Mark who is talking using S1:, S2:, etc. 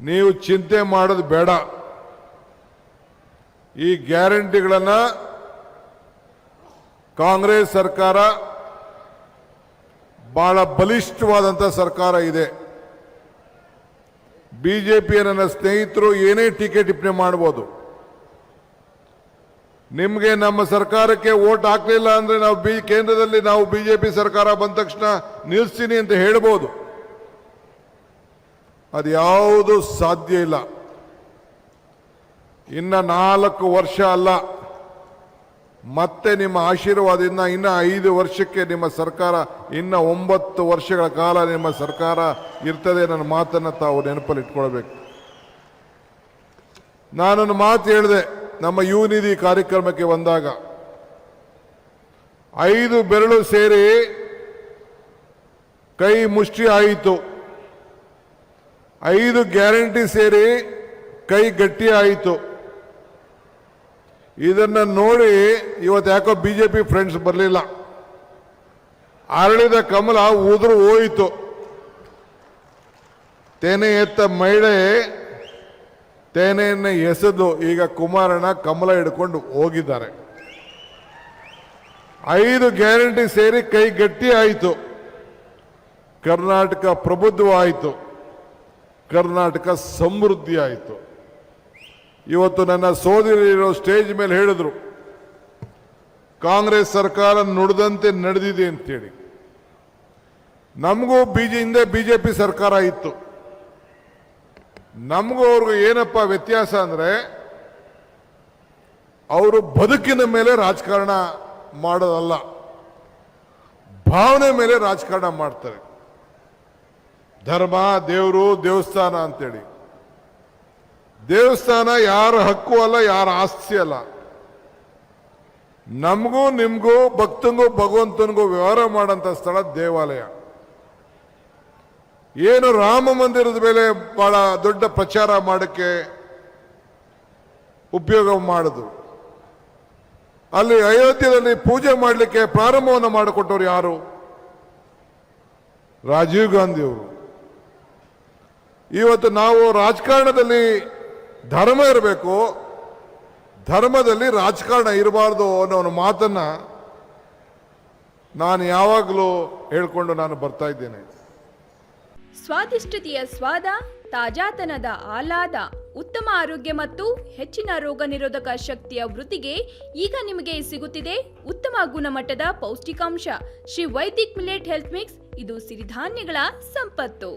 S1: ನೀವು ಚಿಂತೆ ಮಾಡೋದು ಬೇಡ. ಈ ಗ್ಯಾರಂಟಿಗಳನ್ನು ಕಾಂಗ್ರೆಸ್ ಸರ್ಕಾರ ಬಹಳ ಬಲಿಷ್ಠವಾದಂಥ ಸರ್ಕಾರ ಇದೆ. ಬಿಜೆಪಿಯ ನನ್ನ ಸ್ನೇಹಿತರು ಏನೇ ಟೀಕೆ ಟಿಪ್ಪಣಿ ಮಾಡಬಹುದು. ನಿಮಗೆ ನಮ್ಮ ಸರ್ಕಾರಕ್ಕೆ ವೋಟ್ ಹಾಕಲಿಲ್ಲ ಅಂದ್ರೆ ನಾವು ಕೇಂದ್ರದಲ್ಲಿ ನಾವು ಬಿಜೆಪಿ ಸರ್ಕಾರ ಬಂದ ತಕ್ಷಣ ನಿಲ್ಲಿಸ್ತೀನಿ ಅಂತ ಹೇಳ್ಬೋದು. ಅದು ಯಾವುದು ಸಾಧ್ಯ ಇಲ್ಲ. ಇನ್ನ 4 ವರ್ಷ ಅಲ್ಲ, ಮತ್ತೆ ನಿಮ್ಮ ಆಶೀರ್ವಾದದಿಂದ ಇನ್ನ 5 ವರ್ಷಕ್ಕೆ ನಿಮ್ಮ ಸರ್ಕಾರ, ಇನ್ನ 9 ವರ್ಷಗಳ ಕಾಲ ನಿಮ್ಮ ಸರ್ಕಾರ ಇರ್ತದೆ. ನನ್ನ ಮಾತನ್ನು ತಾವು ನೆನಪಲ್ಲಿ ಇಟ್ಕೊಳ್ಬೇಕು. ನಾನೊಂದು ಮಾತು ಹೇಳಿದೆ ನಮ್ಮ ಯುವನಿಧಿ ಕಾರ್ಯಕ್ರಮಕ್ಕೆ ಬಂದಾಗ, 5 ಬೆರಳು ಸೇರಿ ಕೈ ಮುಷ್ಟಿ ಆಯಿತು, 5 ಗ್ಯಾರಂಟಿ ಸೇರಿ ಕೈ ಗಟ್ಟಿ ಆಯಿತು. ಇದನ್ನ ನೋಡಿ ಇವತ್ತು ಯಾಕೋ ಬಿಜೆಪಿ ಫ್ರೆಂಡ್ಸ್ ಬರಲಿಲ್ಲ. ಅರಳಿದ ಕಮಲ ಉದುರು ಹೋಯಿತು. ತೆನೆ ಎತ್ತ ಮಹಿಳೆ ತೆನೆಯನ್ನು ಎಸೆದು ಈಗ ಕುಮಾರಣ್ಣ ಕಮಲ ಹಿಡ್ಕೊಂಡು ಹೋಗಿದ್ದಾರೆ. 5 ಗ್ಯಾರಂಟಿ ಸೇರಿ ಕೈ ಗಟ್ಟಿ ಆಯಿತು. ಕರ್ನಾಟಕ ಪ್ರಬುದ್ಧವಾಯಿತು, ಕರ್ನಾಟಕ ಸಮೃದ್ಧಿ ಆಯಿತು. ಇವತ್ತು ನನ್ನ ಸೋದರಿಯರು ಸ್ಟೇಜ್ ಮೇಲೆ ಹೇಳಿದ್ರು, ಕಾಂಗ್ರೆಸ್ ಸರ್ಕಾರ ನುಡಿದಂತೆ ನಡೆದಿದೆ ಅಂತೇಳಿ. ನಮಗೂ ಹಿಂದೆ ಬಿಜೆಪಿ ಸರ್ಕಾರ ಇತ್ತು. ನಮಗೂ ಅವ್ರಿಗೂ ಏನಪ್ಪ ವ್ಯತ್ಯಾಸ ಅಂದ್ರೆ, ಅವರು ಬದುಕಿನ ಮೇಲೆ ರಾಜಕಾರಣ ಮಾಡೋದಲ್ಲ, ಭಾವನೆ ಮೇಲೆ ರಾಜಕಾರಣ ಮಾಡ್ತಾರೆ. ಧರ್ಮ, ದೇವರು, ದೇವಸ್ಥಾನ ಅಂತೇಳಿ. ದೇವಸ್ಥಾನ ಯಾರ ಹಕ್ಕು ಅಲ್ಲ, ಯಾರ ಆಸ್ತಿ ಅಲ್ಲ. ನಮಗೂ ನಿಮಗೂ ಭಕ್ತಂಗೂ ಭಗವಂತನಿಗೂ ವ್ಯವಹಾರ ಮಾಡಂತ ಸ್ಥಳ ದೇವಾಲಯ. ಏನು ರಾಮ ಮಂದಿರದ ಮೇಲೆ ಬಹಳ ದೊಡ್ಡ ಪ್ರಚಾರ ಮಾಡಕ್ಕೆ ಉಪಯೋಗ ಮಾಡಿದ್ರು. ಅಲ್ಲಿ ಅಯೋಧ್ಯೆಯಲ್ಲಿ ಪೂಜೆ ಮಾಡಲಿಕ್ಕೆ ಪ್ರಾರಂಭವನ್ನು ಮಾಡಿಕೊಟ್ಟವ್ರು ಯಾರು? ರಾಜೀವ್ ಗಾಂಧಿ ಅವರು. ಇವತ್ತು ನಾವು ರಾಜಕಾರಣದಲ್ಲಿ ಧರ್ಮ ಇರಬೇಕು, ಧರ್ಮದಲ್ಲಿ ರಾಜಕಾರಣ ಇರಬಾರ್ದು ಅನ್ನೋ ಒಂದು ಮಾತನ್ನ ನಾನು ಯಾವಾಗಲೂ ಹೇಳ್ಕೊಂಡು ನಾನು ಬರ್ತಾ ಇದ್ದೇನೆ.
S2: ಸ್ವಾದಿಷ್ಟತೆಯ ಸ್ವಾದ, ತಾಜಾತನದ ಆಹ್ಲಾದ, ಉತ್ತಮ ಆರೋಗ್ಯ ಮತ್ತು ಹೆಚ್ಚಿನ ರೋಗ ನಿರೋಧಕ ಶಕ್ತಿಯ ವೃದ್ಧಿಗೆ ಈಗ ನಿಮಗೆ ಸಿಗುತ್ತಿದೆ ಉತ್ತಮ ಗುಣಮಟ್ಟದ ಪೌಷ್ಟಿಕಾಂಶ Shri Vaidik millet health mix. ಇದು ಸಿರಿಧಾನ್ಯಗಳ ಸಂಪತ್ತು.